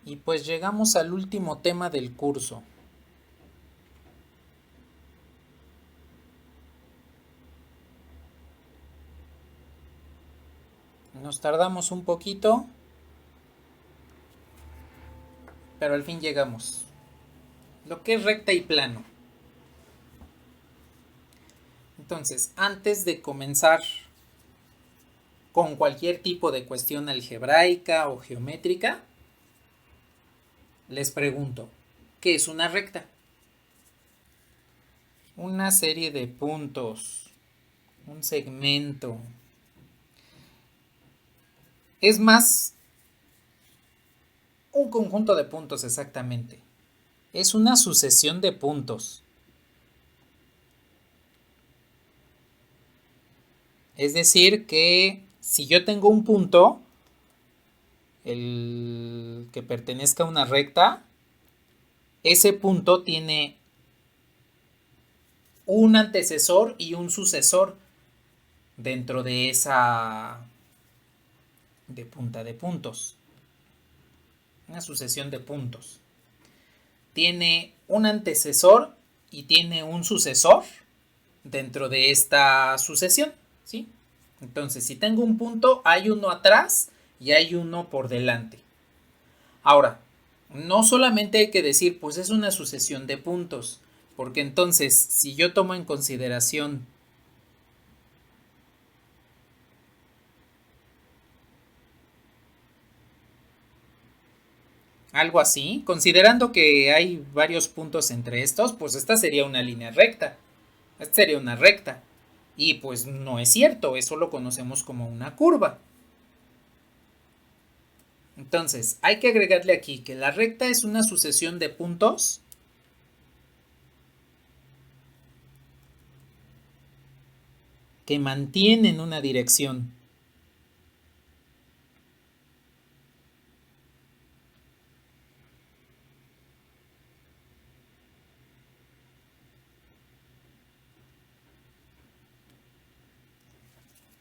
Y pues llegamos al último tema del curso. Nos tardamos un poquito, pero al fin llegamos. Lo que es recta y plano. Entonces, antes de comenzar con cualquier tipo de cuestión algebraica o geométrica, les pregunto, ¿qué es una recta? Una serie de puntos, un segmento. Es más, un conjunto de puntos exactamente. Es una sucesión de puntos. Es decir, que si yo tengo un punto, el que pertenezca a una recta, ese punto tiene un antecesor y un sucesor dentro de esa de punta de puntos. Una sucesión de puntos. Tiene un antecesor y tiene un sucesor dentro de esta sucesión, ¿sí? Entonces, si tengo un punto, hay uno atrás y hay uno por delante. Ahora, no solamente hay que decir, pues es una sucesión de puntos, porque entonces, si yo tomo en consideración algo así, considerando que hay varios puntos entre estos, pues esta sería una línea recta. Esta sería una recta. Y pues no es cierto, eso lo conocemos como una curva. Entonces, hay que agregarle aquí que la recta es una sucesión de puntos que mantienen una dirección.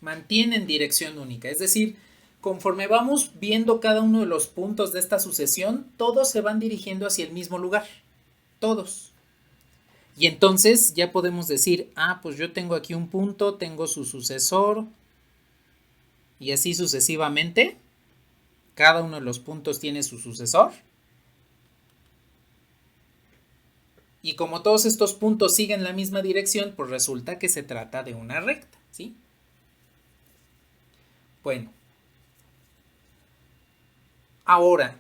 Mantienen dirección única, es decir, conforme vamos viendo cada uno de los puntos de esta sucesión, todos se van dirigiendo hacia el mismo lugar. Todos. Y entonces ya podemos decir, pues yo tengo aquí un punto, tengo su sucesor, y así sucesivamente. Cada uno de los puntos tiene su sucesor. Y como todos estos puntos siguen la misma dirección, pues resulta que se trata de una recta, ¿sí? Bueno. Ahora,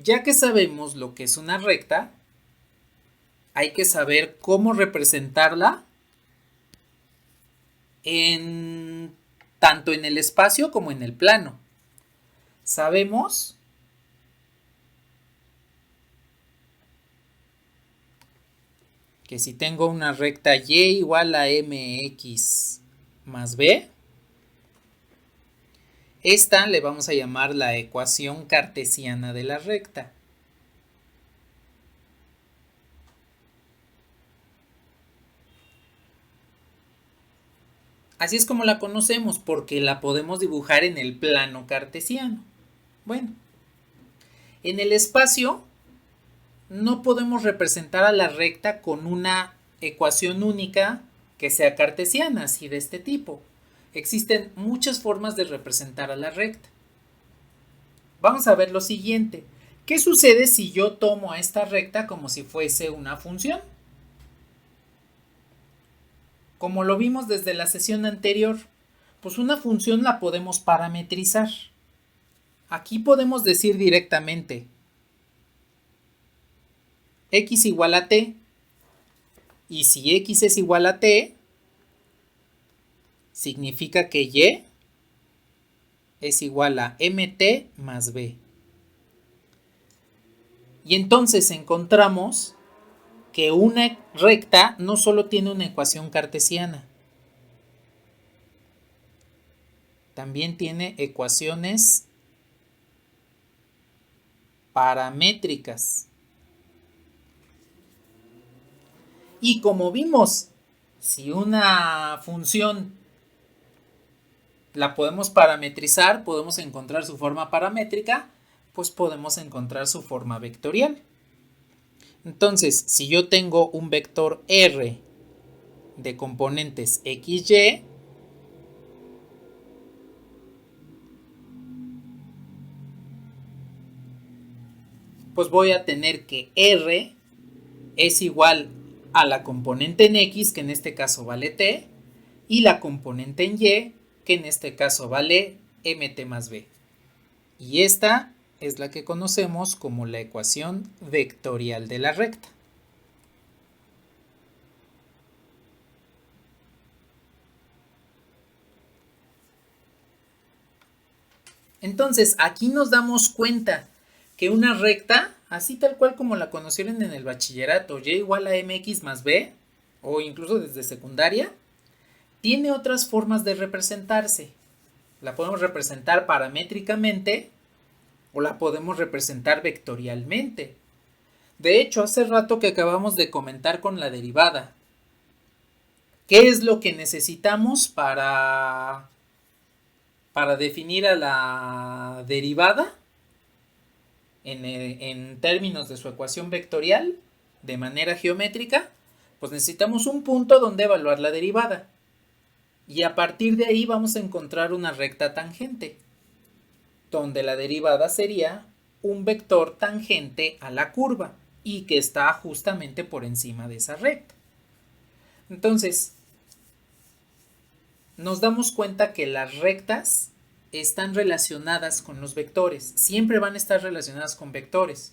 ya que sabemos lo que es una recta, hay que saber cómo representarla en tanto en el espacio como en el plano. Sabemos que si tengo una recta y igual a mx más b, esta le vamos a llamar la ecuación cartesiana de la recta. Así es como la conocemos, porque la podemos dibujar en el plano cartesiano. Bueno, en el espacio no podemos representar a la recta con una ecuación única que sea cartesiana, así de este tipo. Existen muchas formas de representar a la recta. Vamos a ver lo siguiente. ¿Qué sucede si yo tomo a esta recta como si fuese una función? Como lo vimos desde la sesión anterior, pues una función la podemos parametrizar. Aquí podemos decir directamente x igual a t, y si x es igual a t, significa que y es igual a mt más b. Y entonces encontramos que una recta no solo tiene una ecuación cartesiana, también tiene ecuaciones paramétricas. Y como vimos, si una función la podemos parametrizar, podemos encontrar su forma paramétrica, pues podemos encontrar su forma vectorial. Entonces, si yo tengo un vector R de componentes XY, pues voy a tener que R es igual a la componente en X, que en este caso vale T, y la componente en Y, que en este caso vale mt más b. Y esta es la que conocemos como la ecuación vectorial de la recta. Entonces, aquí nos damos cuenta que una recta, así tal cual como la conocieron en el bachillerato, y igual a mx más b, o incluso desde secundaria, tiene otras formas de representarse. La podemos representar paramétricamente o la podemos representar vectorialmente. De hecho, hace rato que acabamos de comentar con la derivada. ¿Qué es lo que necesitamos para definir a la derivada en términos de su ecuación vectorial de manera geométrica? Pues necesitamos un punto donde evaluar la derivada. Y a partir de ahí vamos a encontrar una recta tangente, donde la derivada sería un vector tangente a la curva y que está justamente por encima de esa recta. Entonces, nos damos cuenta que las rectas están relacionadas con los vectores, siempre van a estar relacionadas con vectores.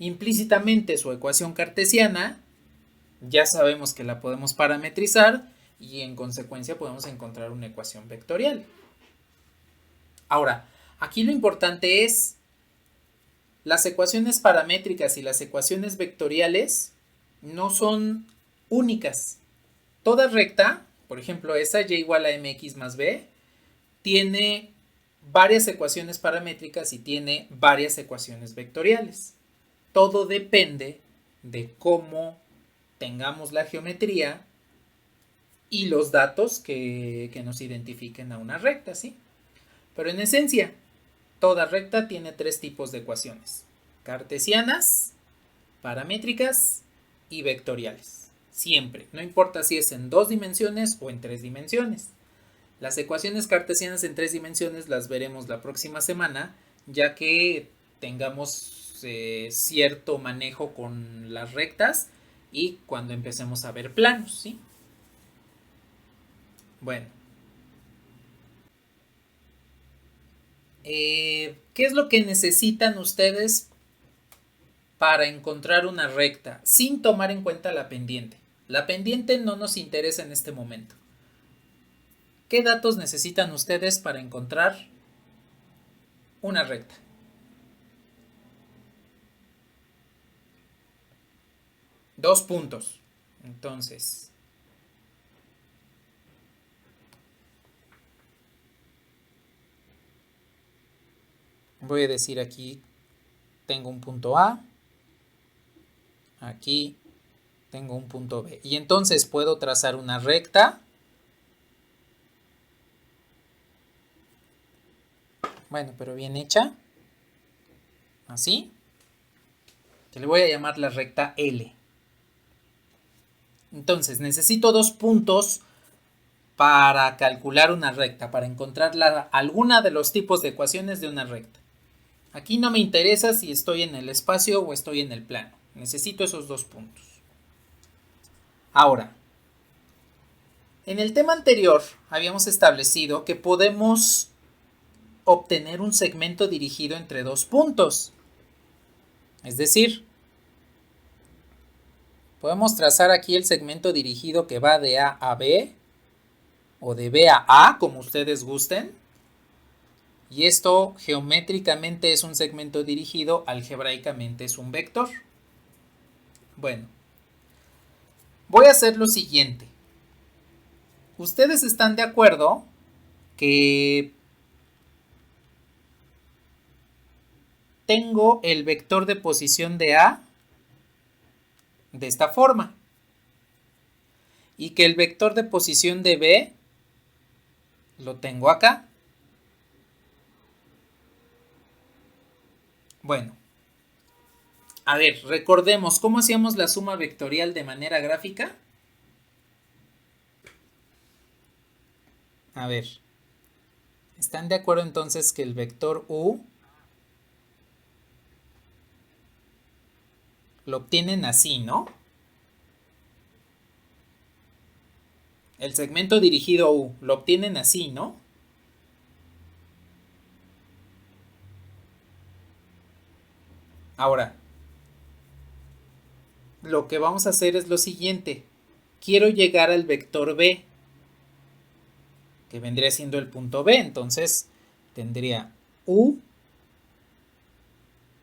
Implícitamente su ecuación cartesiana ya sabemos que la podemos parametrizar y en consecuencia podemos encontrar una ecuación vectorial. Ahora, aquí lo importante es las ecuaciones paramétricas y las ecuaciones vectoriales no son únicas. Toda recta, por ejemplo esa y igual a mx más b, tiene varias ecuaciones paramétricas y tiene varias ecuaciones vectoriales. Todo depende de cómo tengamos la geometría y los datos que nos identifiquen a una recta, ¿sí? Pero en esencia, toda recta tiene tres tipos de ecuaciones: cartesianas, paramétricas y vectoriales. Siempre, no importa si es en 2 dimensiones o en 3 dimensiones. Las ecuaciones cartesianas en 3 dimensiones las veremos la próxima semana, ya que tengamos cierto manejo con las rectas y cuando empecemos a ver planos, ¿sí? Bueno. ¿Qué es lo que necesitan ustedes para encontrar una recta sin tomar en cuenta la pendiente? La pendiente no nos interesa en este momento. ¿Qué datos necesitan ustedes para encontrar una recta? Dos puntos. Entonces, voy a decir aquí tengo un punto A, aquí tengo un punto B. Y entonces puedo trazar una recta. Bueno, pero bien hecha. Así. Que le voy a llamar la recta L. Entonces, necesito dos puntos para calcular una recta, para encontrar alguna de los tipos de ecuaciones de una recta. Aquí no me interesa si estoy en el espacio o estoy en el plano. Necesito esos dos puntos. Ahora, en el tema anterior habíamos establecido que podemos obtener un segmento dirigido entre dos puntos. Es decir, podemos trazar aquí el segmento dirigido que va de A a B o de B a A, como ustedes gusten. Y esto geométricamente es un segmento dirigido, algebraicamente es un vector. Bueno, voy a hacer lo siguiente. ¿Ustedes están de acuerdo que tengo el vector de posición de A de esta forma y que el vector de posición de B lo tengo acá? Bueno, a ver, recordemos cómo hacíamos la suma vectorial de manera gráfica. A ver, ¿están de acuerdo entonces que el vector U lo obtienen así, ¿no? El segmento dirigido U lo obtienen así, ¿no? Ahora, lo que vamos a hacer es lo siguiente. Quiero llegar al vector B, que vendría siendo el punto B. Entonces, tendría U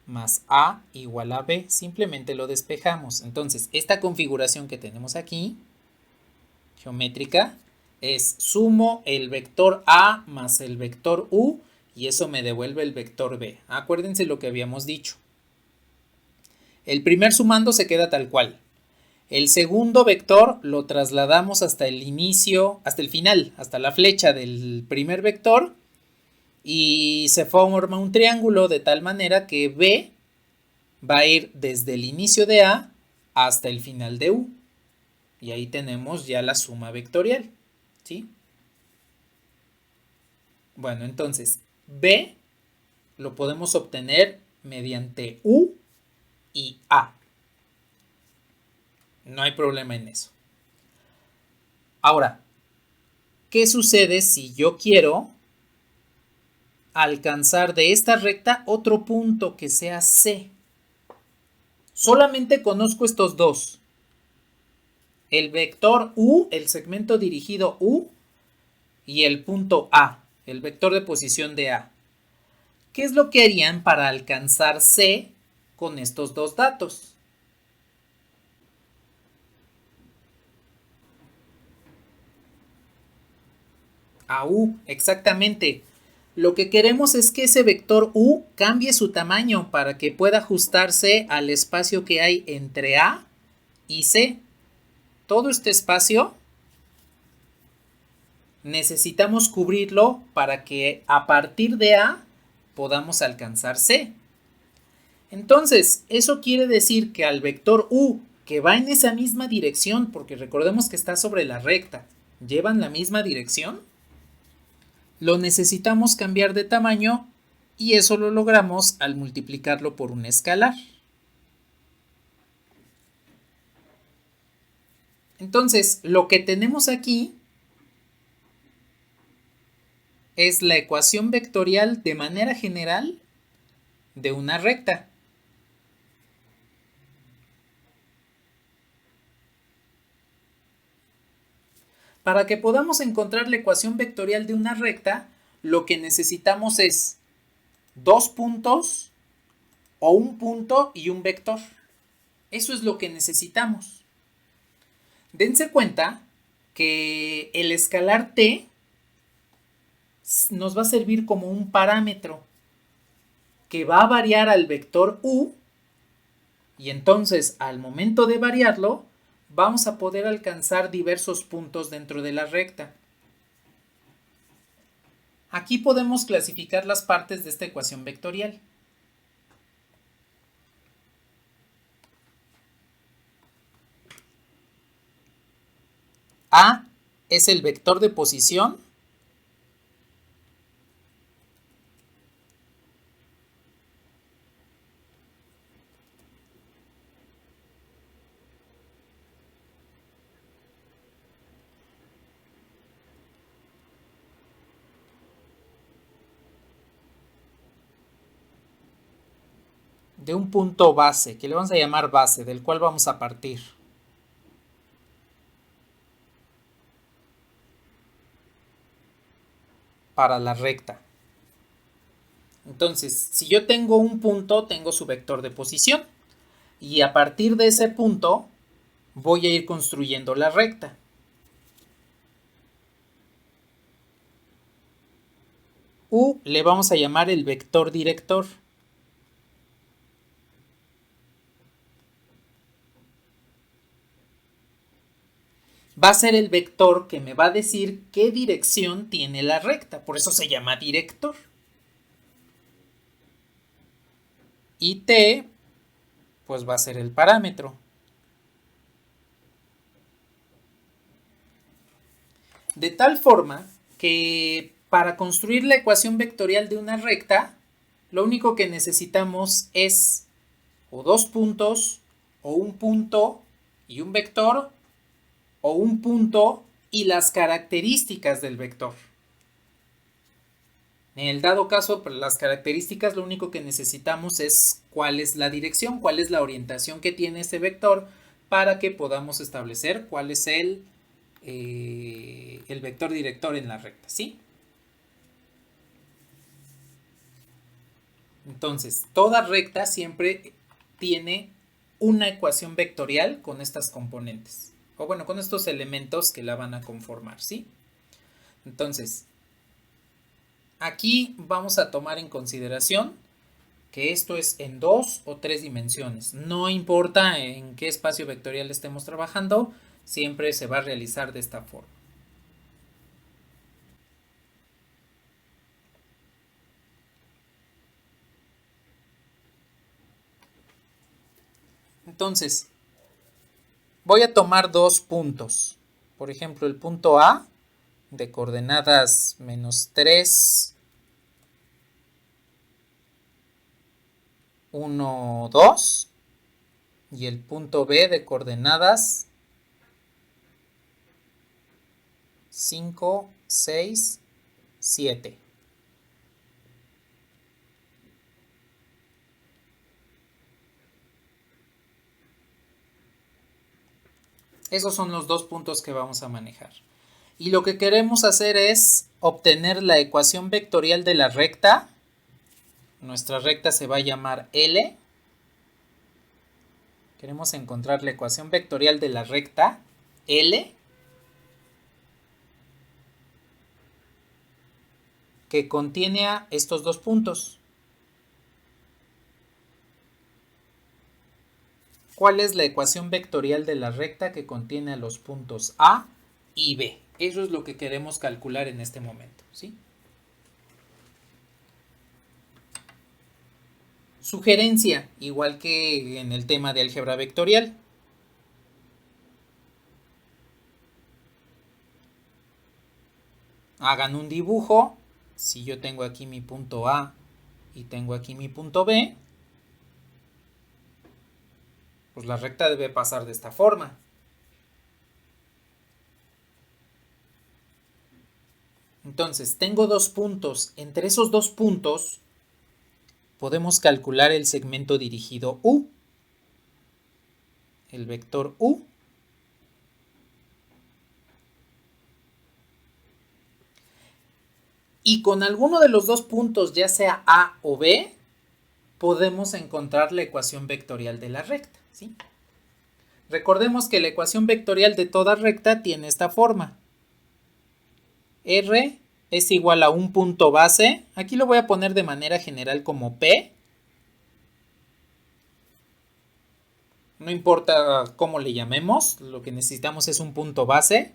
más A igual a B. Simplemente lo despejamos. Entonces, esta configuración que tenemos aquí, geométrica, es sumo el vector A más el vector U y eso me devuelve el vector B. Acuérdense lo que habíamos dicho. El primer sumando se queda tal cual. El segundo vector lo trasladamos hasta el inicio, hasta el final, hasta la flecha del primer vector y se forma un triángulo de tal manera que B va a ir desde el inicio de A hasta el final de U. Y ahí tenemos ya la suma vectorial, ¿sí? Bueno, entonces B lo podemos obtener mediante U y A. No hay problema en eso. Ahora, ¿qué sucede si yo quiero alcanzar de esta recta otro punto que sea C? Solamente conozco estos dos. El vector U, el segmento dirigido U, y el punto A, el vector de posición de A. ¿Qué es lo que harían para alcanzar C con estos dos datos? A U, exactamente. Lo que queremos es que ese vector U cambie su tamaño para que pueda ajustarse al espacio que hay entre A y C. Todo este espacio necesitamos cubrirlo para que a partir de A podamos alcanzar C. Entonces, eso quiere decir que al vector U, que va en esa misma dirección, porque recordemos que está sobre la recta, llevan la misma dirección, lo necesitamos cambiar de tamaño y eso lo logramos al multiplicarlo por un escalar. Entonces, lo que tenemos aquí es la ecuación vectorial de manera general de una recta. Para que podamos encontrar la ecuación vectorial de una recta, lo que necesitamos es dos puntos o un punto y un vector. Eso es lo que necesitamos. Dense cuenta que el escalar t nos va a servir como un parámetro que va a variar al vector u y entonces al momento de variarlo vamos a poder alcanzar diversos puntos dentro de la recta. Aquí podemos clasificar las partes de esta ecuación vectorial. A es el vector de posición. De un punto base, que le vamos a llamar base, del cual vamos a partir. Para la recta. Entonces, si yo tengo un punto, tengo su vector de posición. Y a partir de ese punto, voy a ir construyendo la recta. U le vamos a llamar el vector director. Va a ser el vector que me va a decir qué dirección tiene la recta. Por eso se llama director. y t pues va a ser el parámetro. De tal forma que para construir la ecuación vectorial de una recta, lo único que necesitamos es o dos puntos, o un punto y un vector, o un punto y las características del vector. En el dado caso, para las características, lo único que necesitamos es cuál es la dirección, cuál es la orientación que tiene ese vector para que podamos establecer cuál es el vector director en la recta, ¿sí? Entonces, toda recta siempre tiene una ecuación vectorial con estas componentes. O bueno, con estos elementos que la van a conformar, ¿sí? Entonces, aquí vamos a tomar en consideración que esto es en 2 o 3 dimensiones. No importa en qué espacio vectorial estemos trabajando, siempre se va a realizar de esta forma. Entonces, voy a tomar dos puntos. Por ejemplo, el punto A de coordenadas -3, 1, 2 y el punto B de coordenadas 5, 6, 7. Esos son los dos puntos que vamos a manejar. Y lo que queremos hacer es obtener la ecuación vectorial de la recta. Nuestra recta se va a llamar L. Queremos encontrar la ecuación vectorial de la recta L, que contiene a estos dos puntos. ¿Cuál es la ecuación vectorial de la recta que contiene a los puntos A y B? Eso es lo que queremos calcular en este momento, ¿sí? Sugerencia, igual que en el tema de álgebra vectorial. Hagan un dibujo. Si yo tengo aquí mi punto A y tengo aquí mi punto B, pues la recta debe pasar de esta forma. Entonces, tengo dos puntos. Entre esos dos puntos podemos calcular el segmento dirigido U, el vector U. Y con alguno de los dos puntos, ya sea A o B, podemos encontrar la ecuación vectorial de la recta, ¿sí? Recordemos que la ecuación vectorial de toda recta tiene esta forma. R es igual a un punto base. Aquí lo voy a poner de manera general como P. No importa cómo le llamemos, lo que necesitamos es un punto base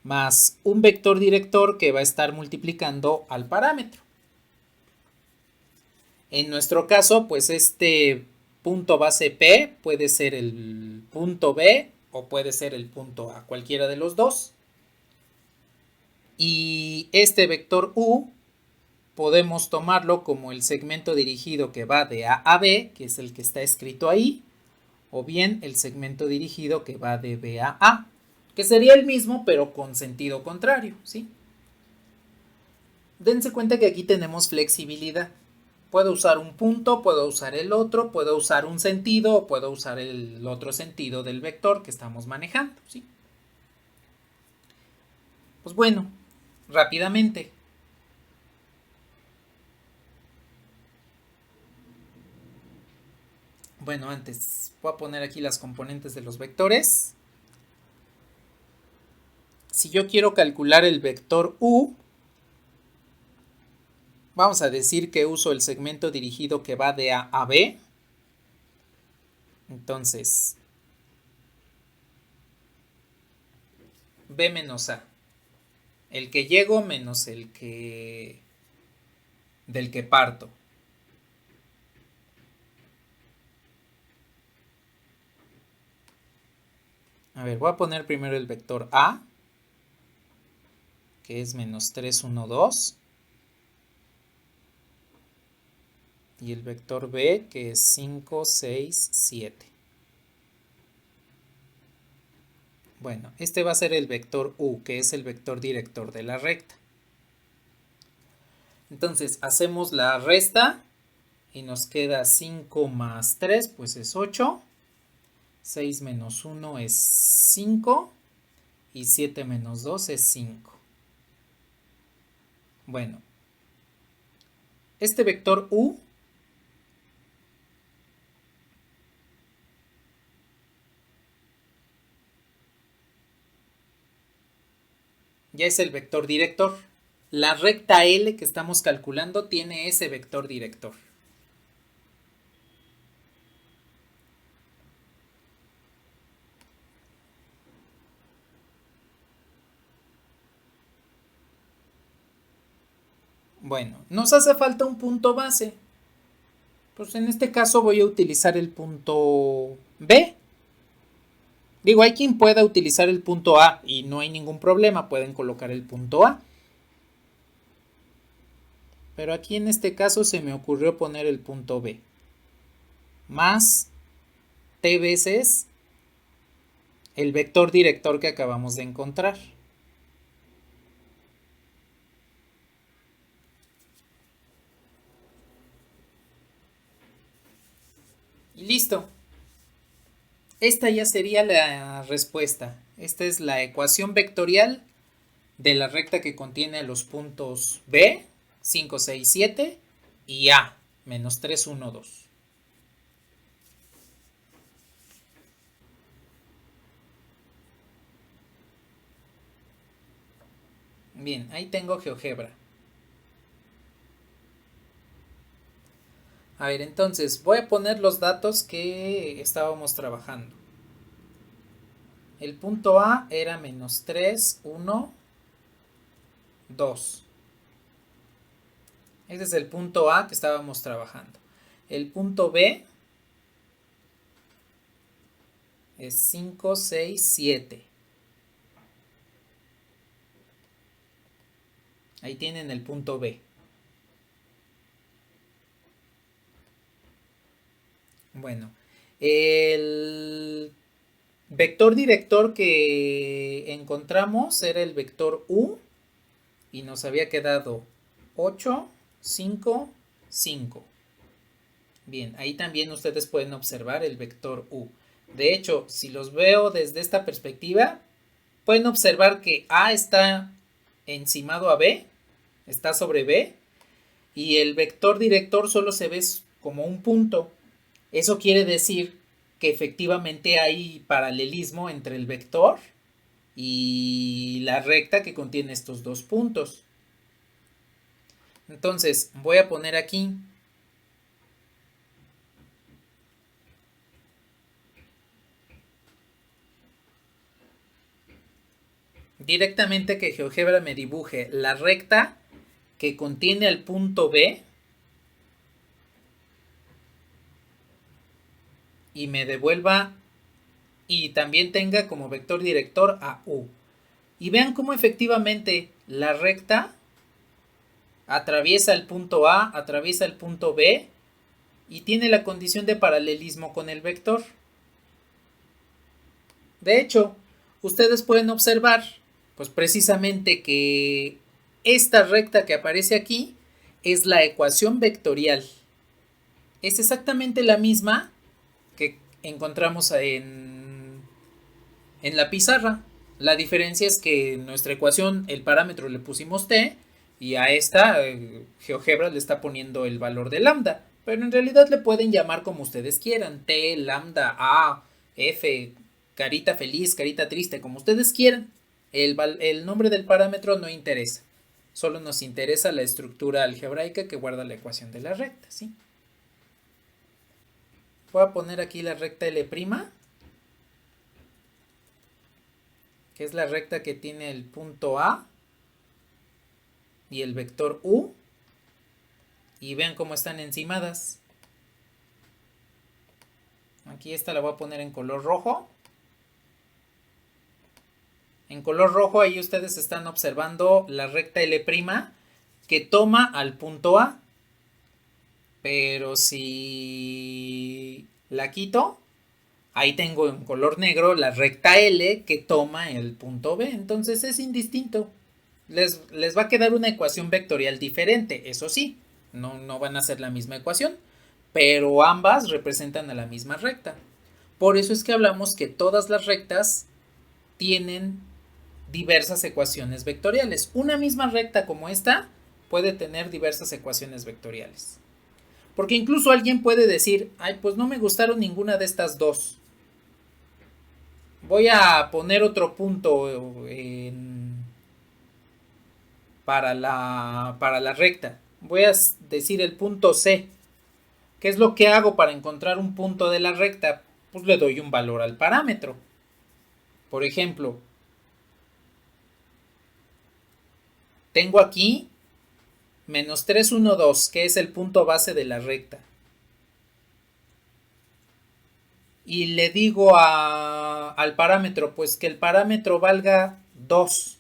más un vector director que va a estar multiplicando al parámetro. En nuestro caso, pues este punto base P puede ser el punto B o puede ser el punto A, cualquiera de los dos. Y este vector U podemos tomarlo como el segmento dirigido que va de A a B, que es el que está escrito ahí, o bien el segmento dirigido que va de B a A, que sería el mismo pero con sentido contrario, ¿sí? Dense cuenta que aquí tenemos flexibilidad. Puedo usar un punto, puedo usar el otro, puedo usar un sentido o puedo usar el otro sentido del vector que estamos manejando, ¿sí? Pues bueno, rápidamente. Bueno, antes voy a poner aquí las componentes de los vectores. Si yo quiero calcular el vector U, vamos a decir que uso el segmento dirigido que va de A a B. Entonces, B menos A. El que llego menos el que del que parto. A ver, voy a poner primero el vector A, que es menos 3, 1, 2. Y el vector B, que es 5, 6, 7. Bueno, este va a ser el vector U, que es el vector director de la recta. Entonces, hacemos la resta y nos queda 5 más 3, pues es 8. 6 menos 1 es 5. Y 7 menos 2 es 5. Bueno, este vector U ya es el vector director. La recta L que estamos calculando tiene ese vector director. Bueno, nos hace falta un punto base. Pues en este caso voy a utilizar el punto B. Digo, hay quien pueda utilizar el punto A y no hay ningún problema, pueden colocar el punto A. Pero aquí en este caso se me ocurrió poner el punto B. Más T veces el vector director que acabamos de encontrar. Y listo. Esta ya sería la respuesta. Esta es la ecuación vectorial de la recta que contiene los puntos B, 5, 6, 7 y A, menos 3, 1, 2. Bien, ahí tengo GeoGebra. A ver, entonces voy a poner los datos que estábamos trabajando. El punto A era menos 3, 1, 2. Ese es el punto A que estábamos trabajando. El punto B es 5, 6, 7. Ahí tienen el punto B. Bueno, el vector director que encontramos era el vector U y nos había quedado 8, 5, 5. Bien, ahí también ustedes pueden observar el vector U. De hecho, si los veo desde esta perspectiva, pueden observar que A está encimado a B, está sobre B, y el vector director solo se ve como un punto. Eso quiere decir que efectivamente hay paralelismo entre el vector y la recta que contiene estos dos puntos. Entonces voy a poner aquí directamente que GeoGebra me dibuje la recta que contiene al punto B y me devuelva y también tenga como vector director a U. Y vean cómo efectivamente la recta atraviesa el punto A, atraviesa el punto B y tiene la condición de paralelismo con el vector. De hecho, ustedes pueden observar, pues precisamente que esta recta que aparece aquí es la ecuación vectorial. Es exactamente la misma que encontramos en la pizarra. La diferencia es que en nuestra ecuación el parámetro le pusimos t y a esta GeoGebra le está poniendo el valor de lambda. Pero en realidad le pueden llamar como ustedes quieran. T, lambda, A, F, carita feliz, carita triste, como ustedes quieran. El nombre del parámetro no interesa. Solo nos interesa la estructura algebraica que guarda la ecuación de la recta, ¿sí? Voy a poner aquí la recta L', que es la recta que tiene el punto A y el vector U. Y vean cómo están encimadas. Aquí esta la voy a poner en color rojo. En color rojo ahí ustedes están observando la recta L' que toma al punto A. Pero si la quito, ahí tengo en color negro la recta L que toma el punto B. Entonces es indistinto. Les va a quedar una ecuación vectorial diferente, eso sí. No van a ser la misma ecuación, pero ambas representan a la misma recta. Por eso es que hablamos que todas las rectas tienen diversas ecuaciones vectoriales. Una misma recta como esta puede tener diversas ecuaciones vectoriales. Porque incluso alguien puede decir, ay, pues no me gustaron ninguna de estas dos. Voy a poner otro punto para la recta. Voy a decir el punto C. ¿Qué es lo que hago para encontrar un punto de la recta? Pues le doy un valor al parámetro. Por ejemplo, tengo aquí menos 3, 1, 2, que es el punto base de la recta. Y le digo al parámetro, pues que el parámetro valga 2.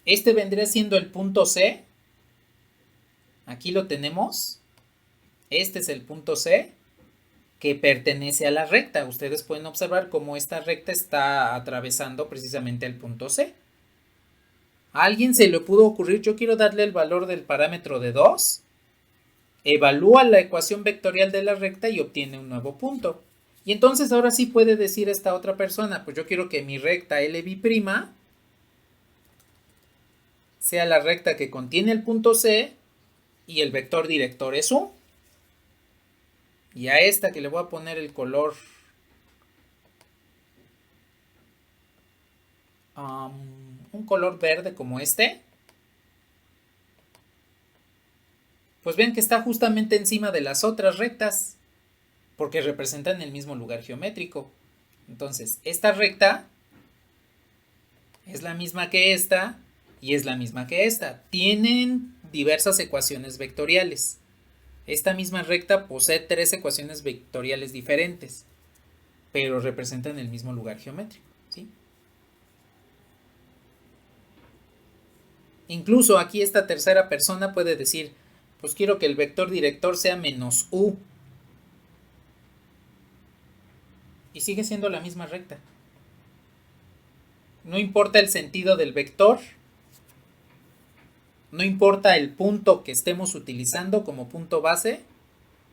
Este vendría siendo el punto C. Aquí lo tenemos. Este es el punto C que pertenece a la recta. Ustedes pueden observar cómo esta recta está atravesando precisamente el punto C. A alguien se le pudo ocurrir, yo quiero darle el valor del parámetro de 2. Evalúa la ecuación vectorial de la recta y obtiene un nuevo punto. Y entonces ahora sí puede decir esta otra persona, pues yo quiero que mi recta LB' sea la recta que contiene el punto C y el vector director es U. Y a esta que le voy a poner el color un color verde como este, pues ven que está justamente encima de las otras rectas porque representan el mismo lugar geométrico. Entonces esta recta es la misma que esta y es la misma que esta. Tienen diversas ecuaciones vectoriales. Esta misma recta posee 3 ecuaciones vectoriales diferentes, pero representan el mismo lugar geométrico, ¿sí? Incluso aquí esta tercera persona puede decir, pues quiero que el vector director sea menos U. Y sigue siendo la misma recta. No importa el sentido del vector, no importa el punto que estemos utilizando como punto base,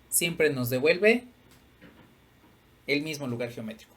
siempre nos devuelve el mismo lugar geométrico.